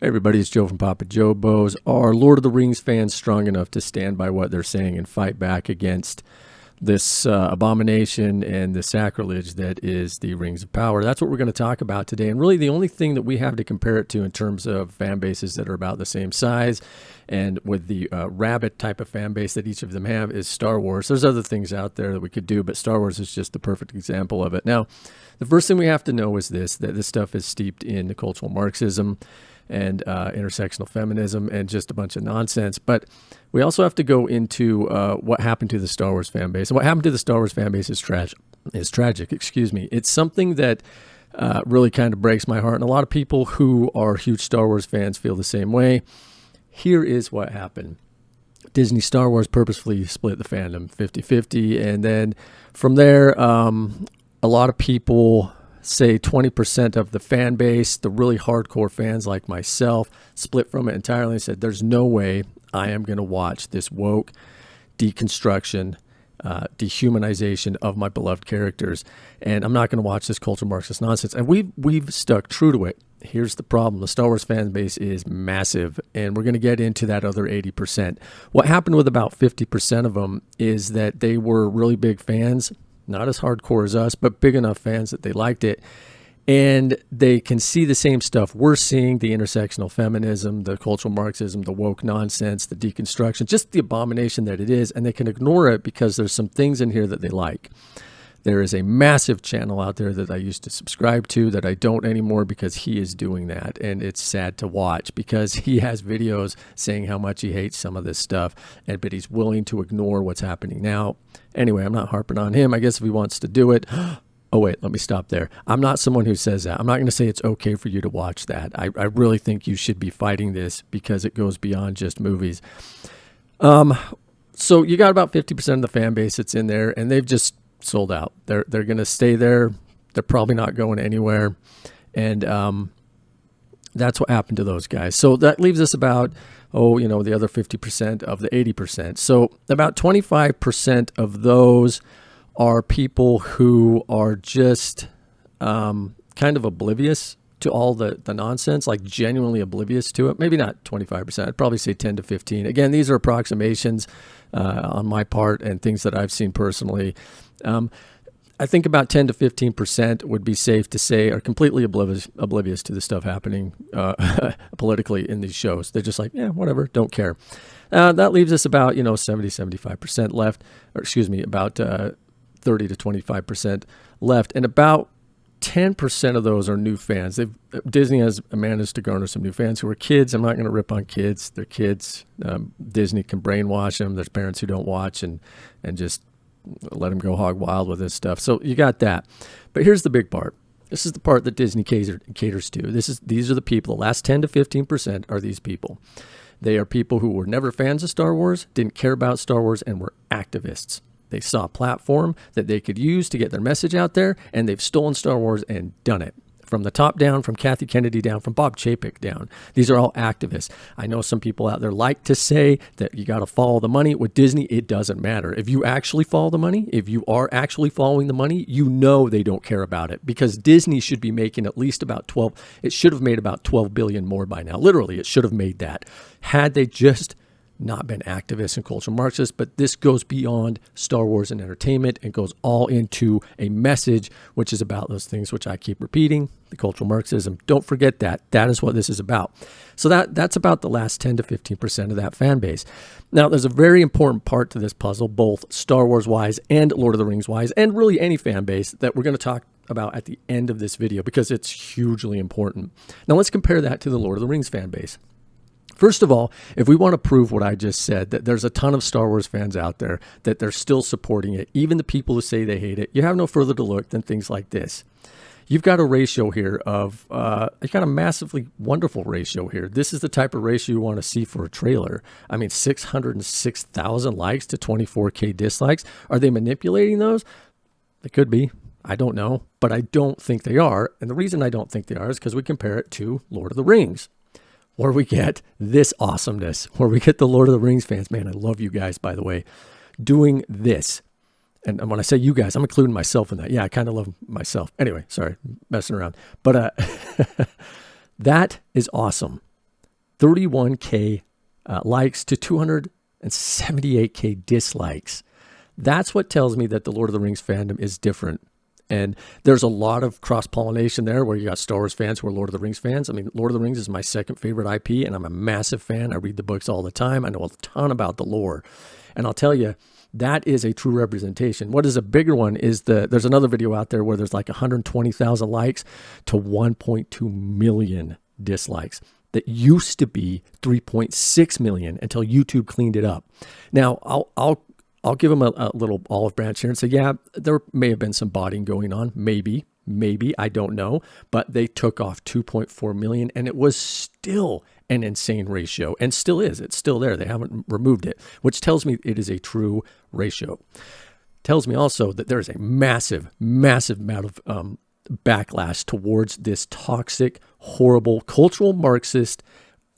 Hey everybody, it's Joe from Papa Jobo's. Are Lord of the Rings fans strong enough to stand by what they're saying and fight back against this abomination and the sacrilege that is the Rings of Power? That's what we're going to talk about today. And really the only thing that we have to compare it to in terms of fan bases that are about the same size and with the rabid type of fan base that each of them have is Star Wars. There's other things out there that we could do, but Star Wars is just the perfect example of it. Now, the first thing we have to know is this, that this stuff is steeped in the cultural Marxism and intersectional feminism and just a bunch of nonsense. But we also have to go into what happened to the Star Wars fan base. And what happened to the Star Wars fan base is tragic. It's something that really kind of breaks my heart. And a lot of people who are huge Star Wars fans feel the same way. Here is what happened. Disney Star Wars purposefully split the fandom 50-50. And then from there, a lot of people, say 20% of the fan base, the really hardcore fans like myself, split from it entirely and said, there's no way I am going to watch this woke deconstruction, dehumanization of my beloved characters. And I'm not going to watch this cultural Marxist nonsense. And we've stuck true to it. Here's the problem. The Star Wars fan base is massive, and we're going to get into that other 80%. What happened with about 50% of them is that they were really big fans, not as hardcore as us, but big enough fans that they liked it. And they can see the same stuff we're seeing, the intersectional feminism, the cultural Marxism, the woke nonsense, the deconstruction, just the abomination that it is. And they can ignore it because there's some things in here that they like. There is a massive channel out there that I used to subscribe to that I don't anymore because he is doing that. And it's sad to watch because he has videos saying how much he hates some of this stuff, but he's willing to ignore what's happening now. Anyway, I'm not harping on him. I guess if he wants to do it. Oh, wait, let me stop there. I'm not someone who says that. I'm not going to say it's okay for you to watch that. I really think you should be fighting this because it goes beyond just movies. So you got about 50% of the fan base that's in there, and they've just sold out. They're going to stay there. They're probably not going anywhere. And that's what happened to those guys. So that leaves us about, the other 50% of the 80%. So about 25% of those are people who are just kind of oblivious to all the nonsense, like genuinely oblivious to it. Maybe not 25%. I'd probably say 10 to 15. Again, these are approximations on my part and things that I've seen personally. I think about 10 to 15% would be safe to say are completely oblivious to the stuff happening politically in these shows. They're just like, yeah, whatever, don't care. That leaves us about, 70, 75% left, about 30 to 25% left. And about 10% of those are new fans. Disney has managed to garner some new fans who are kids. I'm not going to rip on kids. They're kids. Disney can brainwash them. There's parents who don't watch and just let them go hog wild with this stuff. So you got that. But here's the big part. This is the part that Disney caters to. These are the people. The last 10 to 15% are these people. They are people who were never fans of Star Wars, didn't care about Star Wars, and were activists. They saw a platform that they could use to get their message out there, and they've stolen Star Wars and done it. From the top down, from Kathy Kennedy down, from Bob Chapek down. These are all activists. I know some people out there like to say that you got to follow the money. With Disney, it doesn't matter. If you actually follow the money, if you are actually following the money, they don't care about it because Disney should be making at least about 12. It should have made about 12 billion more by now. Literally, it should have made that had they just not been activists and cultural Marxists. But this goes beyond Star Wars and entertainment and goes all into a message, which is about those things which I keep repeating, the cultural Marxism. Don't forget that. That is what this is about. So that's about the last 10 to 15% of that fan base. Now, there's a very important part to this puzzle, both Star Wars-wise and Lord of the Rings-wise, and really any fan base that we're going to talk about at the end of this video because it's hugely important. Now, let's compare that to the Lord of the Rings fan base. First of all, if we want to prove what I just said, that there's a ton of Star Wars fans out there, that they're still supporting it, even the people who say they hate it, you have no further to look than things like this. You've got a ratio here of, you've got a massively wonderful ratio here. This is the type of ratio you want to see for a trailer. I mean, 606,000 likes to 24K dislikes. Are they manipulating those? They could be. I don't know, but I don't think they are. And the reason I don't think they are is because we compare it to Lord of the Rings, where we get this awesomeness, where we get the Lord of the Rings fans. Man, I love you guys, by the way, doing this. And when I say you guys, I'm including myself in that. Yeah, I kind of love myself. Anyway, sorry, messing around. But that is awesome. 31K likes to 278K dislikes. That's what tells me that the Lord of the Rings fandom is different. And there's a lot of cross-pollination there where you got Star Wars fans who are Lord of the Rings fans. I mean, Lord of the Rings is my second favorite IP, and I'm a massive fan. I read the books all the time. I know a ton about the lore. And I'll tell you, that is a true representation. What is a bigger one is there's another video out there where there's like 120,000 likes to 1.2 million dislikes. That used to be 3.6 million until YouTube cleaned it up. Now, I'll give them a little olive branch here and say, yeah, there may have been some botting going on. Maybe, I don't know. But they took off 2.4 million, and it was still an insane ratio, and still is. It's still there. They haven't removed it, which tells me it is a true ratio. Tells me also that there is a massive amount of backlash towards this toxic, horrible, cultural Marxist,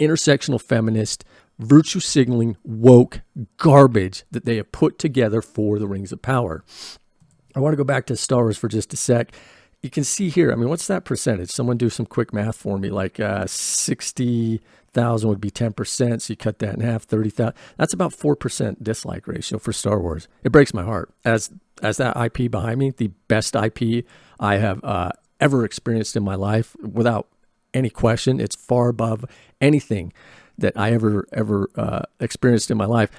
intersectional feminist, virtue signaling, woke garbage that they have put together for the Rings of Power. I want to go back to Star Wars for just a sec. You can see here, I mean, what's that percentage? Someone do some quick math for me. Like 60,000 would be 10%. So you cut that in half, 30,000. That's about 4% dislike ratio for Star Wars. It breaks my heart. As that IP behind me, the best IP I have ever experienced in my life, without any question. It's far above anything that I ever experienced in my life.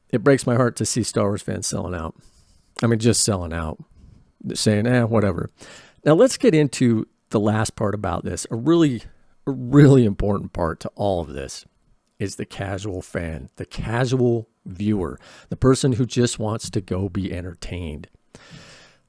It breaks my heart to see Star Wars fans selling out. I mean, just selling out, saying, whatever. Now let's get into the last part about this. A really important part to all of this is the casual fan, the casual viewer, the person who just wants to go be entertained.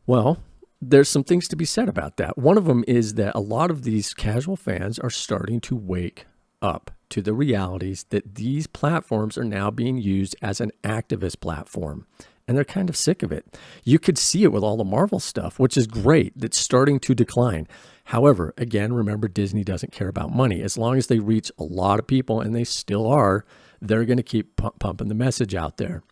Well, there's some things to be said about that. One of them is that a lot of these casual fans are starting to wake up to the realities that these platforms are now being used as an activist platform. And they're kind of sick of it. You could see it with all the Marvel stuff, which is great. That's starting to decline. However, again, remember, Disney doesn't care about money. As long as they reach a lot of people, and they still are, they're going to keep pumping the message out there.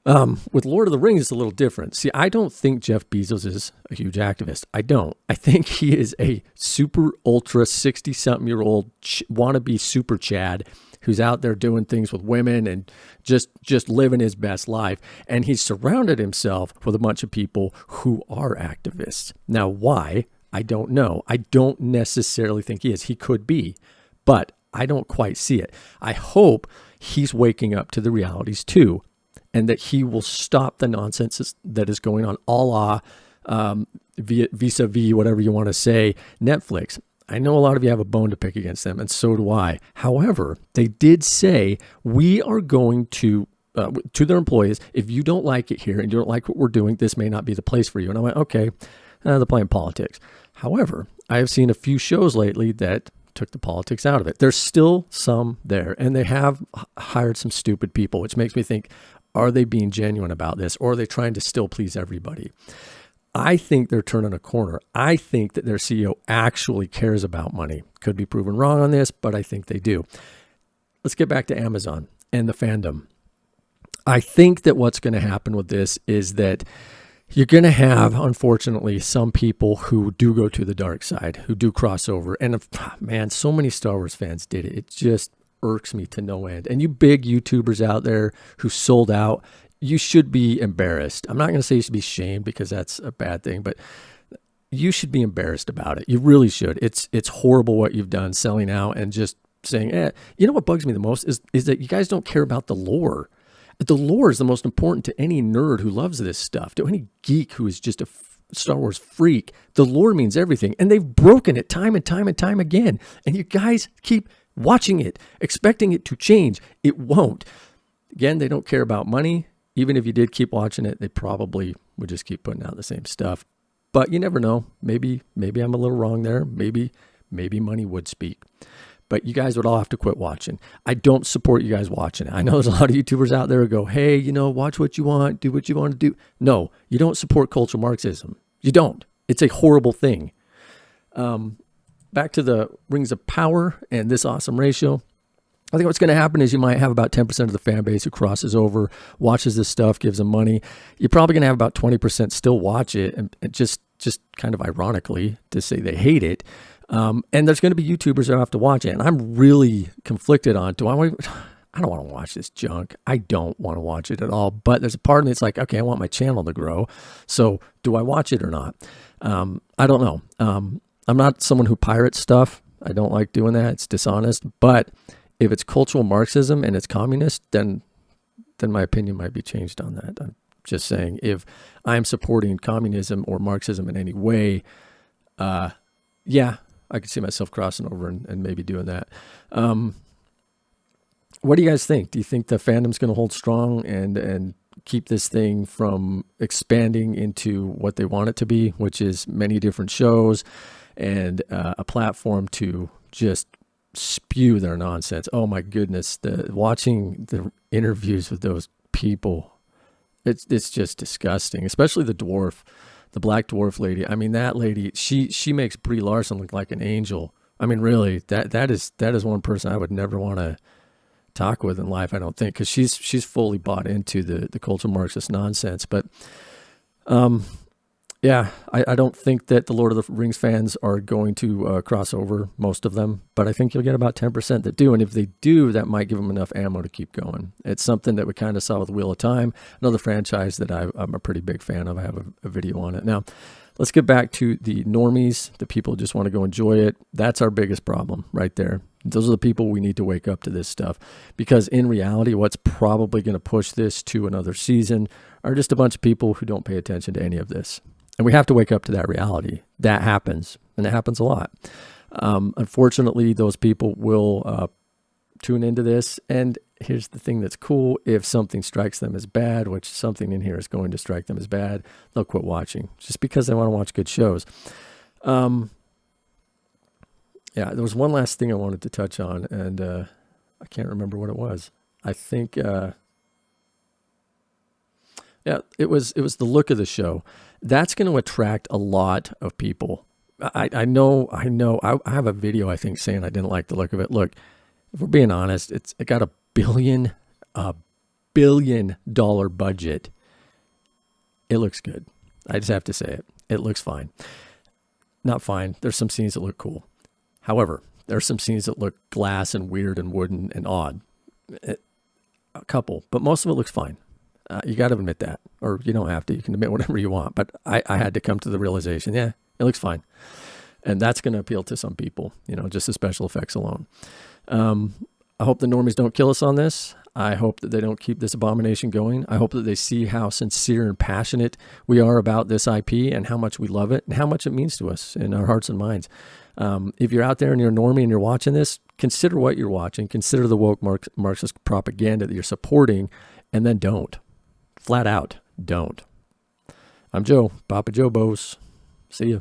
With Lord of the Rings, it's a little different. See, I don't think Jeff Bezos is a huge activist. I don't. I think he is a super ultra 60-something-year-old wannabe super Chad who's out there doing things with women and just living his best life. And he's surrounded himself with a bunch of people who are activists. Now, why? I don't know. I don't necessarily think he is. He could be, but I don't quite see it. I hope he's waking up to the realities too, and that he will stop the nonsense that is going on, a la vis-a-vis, whatever you want to say, Netflix. I know a lot of you have a bone to pick against them, and so do I. However, they did say, we are going to their employees, if you don't like it here and you don't like what we're doing, this may not be the place for you. And I went, okay, they're playing politics. However, I have seen a few shows lately that took the politics out of it. There's still some there, and they have hired some stupid people, which makes me think, are they being genuine about this, or are they trying to still please everybody? I think they're turning a corner. I think that their CEO actually cares about money. Could be proven wrong on this, but I think they do. Let's get back to Amazon and the fandom. I think that what's going to happen with this is that you're going to have, unfortunately, some people who do go to the dark side, who do cross over. And man, so many Star Wars fans did it. It just irks me to no end. And you big YouTubers out there who sold out, you should be embarrassed. I'm not going to say you should be shamed, because that's a bad thing, but you should be embarrassed about it. You really should. It's horrible what you've done, selling out and just saying, You know what bugs me the most is that you guys don't care about the lore. The lore is the most important to any nerd who loves this stuff, to any geek who is just a Star Wars freak. The lore means everything, and they've broken it time and time and time again. And you guys keep watching it, expecting it to change. It won't. Again, they don't care about money. Even if you did keep watching it, they probably would just keep putting out the same stuff. But you never know. Maybe I'm a little wrong there. Maybe money would speak. But you guys would all have to quit watching. I don't support you guys watching it. I know there's a lot of YouTubers out there who go, hey, watch what you want, do what you want to do. No, you don't support cultural Marxism. You don't. It's a horrible thing. Back to the Rings of Power and this awesome ratio. I think what's going to happen is you might have about 10% of the fan base who crosses over, watches this stuff, gives them money. You're probably going to have about 20% still watch it, and just kind of ironically to say they hate it. And there's going to be YouTubers that have to watch it. And I'm really conflicted on, I don't want to watch this junk. I don't want to watch it at all. But there's a part of me that's like, okay, I want my channel to grow. So do I watch it or not? I don't know. I'm not someone who pirates stuff. I don't like doing that. It's dishonest. But if it's cultural Marxism and it's communist, then my opinion might be changed on that. I'm just saying, if I'm supporting communism or Marxism in any way, yeah, I could see myself crossing over and maybe doing that. What do you guys think? Do you think the fandom's going to hold strong and keep this thing from expanding into what they want it to be, which is many different shows and a platform to just spew their nonsense? Oh my goodness, watching the interviews with those people, it's just disgusting. Especially the black dwarf lady. I mean, that lady, she makes Brie Larson look like an angel. I mean, really, that is one person I would never want to talk with in life, I don't think, because she's fully bought into the cultural Marxist nonsense. But yeah, I don't think that the Lord of the Rings fans are going to cross over, most of them, but I think you'll get about 10% that do. And if they do, that might give them enough ammo to keep going. It's something that we kind of saw with Wheel of Time, another franchise that I'm a pretty big fan of. I have a video on it. Now, let's get back to the normies, the people who just want to go enjoy it. That's our biggest problem right there. Those are the people we need to wake up to this stuff, because in reality, what's probably going to push this to another season are just a bunch of people who don't pay attention to any of this. And we have to wake up to that reality. That happens, and it happens a lot. Unfortunately, those people will tune into this. And here's the thing that's cool. If something strikes them as bad, which something in here is going to strike them as bad, they'll quit watching just because they want to watch good shows. Yeah, there was one last thing I wanted to touch on, and I can't remember what it was. I think, yeah, it was the look of the show. That's going to attract a lot of people. I know. I have a video, I think, saying I didn't like the look of it. Look, if we're being honest, it got $1 billion budget. It looks good. I just have to say it. It looks fine. Not fine. There's some scenes that look cool. However, there are some scenes that look glass and weird and wooden and odd. A couple, but most of it looks fine. You got to admit that, or you don't have to. You can admit whatever you want. But I had to come to the realization, yeah, it looks fine. And that's going to appeal to some people, just the special effects alone. I hope the normies don't kill us on this. I hope that they don't keep this abomination going. I hope that they see how sincere and passionate we are about this IP and how much we love it and how much it means to us in our hearts and minds. If you're out there and you're a normie and you're watching this, consider what you're watching. Consider the woke Marxist propaganda that you're supporting, and then don't. Flat out, don't. I'm Joe, Papa Joe Bose. See ya.